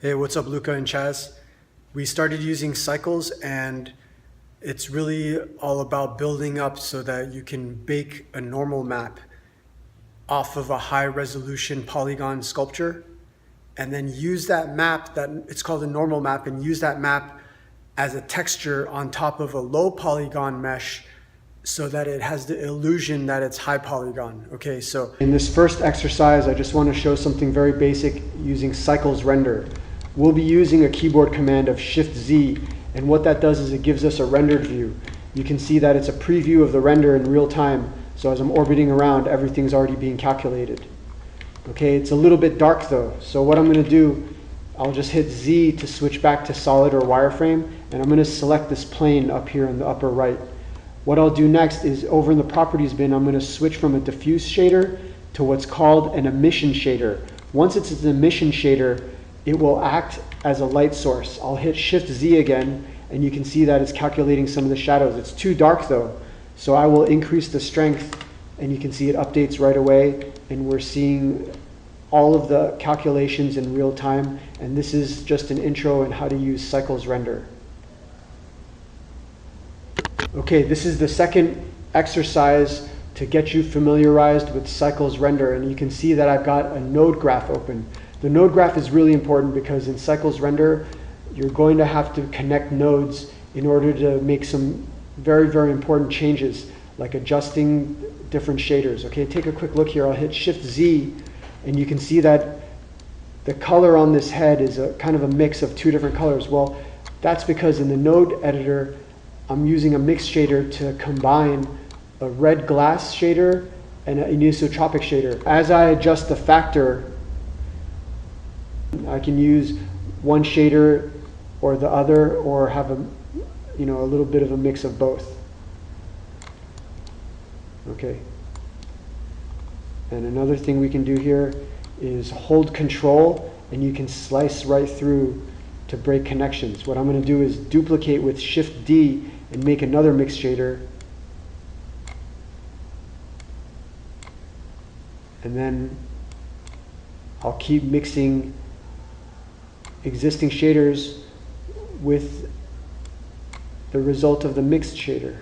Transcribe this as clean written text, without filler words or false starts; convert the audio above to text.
Hey, what's up, Luca and Chaz? We started using cycles, and it's really all about building up so that you can bake a normal map off of a high resolution polygon sculpture, and then use that map, that it's called a normal map, and use that map as a texture on top of a low polygon mesh so that it has the illusion that it's high polygon. Okay, so in this first exercise, I just want to show something very basic using cycles render. We'll be using a keyboard command of Shift-Z, and what that does is it gives us a rendered view. You can see that it's a preview of the render in real time, so as I'm orbiting around, everything's already being calculated. Okay, it's a little bit dark though, so what I'm going to do, I'll just hit Z to switch back to solid or wireframe, and I'm going to select this plane up here in the upper right. What I'll do next is over in the properties bin, I'm going to switch from a diffuse shader to what's called an emission shader. Once it's an emission shader, it will act as a light source. I'll hit Shift-Z again, and you can see that it's calculating some of the shadows. It's too dark though, so I will increase the strength, and you can see it updates right away, and we're seeing all of the calculations in real time, and this is just an intro on how to use cycles render. Okay, this is the second exercise to get you familiarized with cycles render, and you can see that I've got a node graph open. The node graph is really important because in cycles render, you're going to have to connect nodes in order to make some very, very important changes, like adjusting different shaders. Okay, take a quick look here. I'll hit Shift-Z, and you can see that the color on this head is a kind of a mix of two different colors. Well, that's because in the node editor, I'm using a mix shader to combine a red glass shader and an anisotropic shader. As I adjust the factor, I can use one shader or the other, or have a little bit of a mix of both. Okay. And another thing we can do here is hold Control, and you can slice right through to break connections. What I'm going to do is duplicate with Shift-D and make another mix shader. And then I'll keep mixing existing shaders with the result of the mixed shader.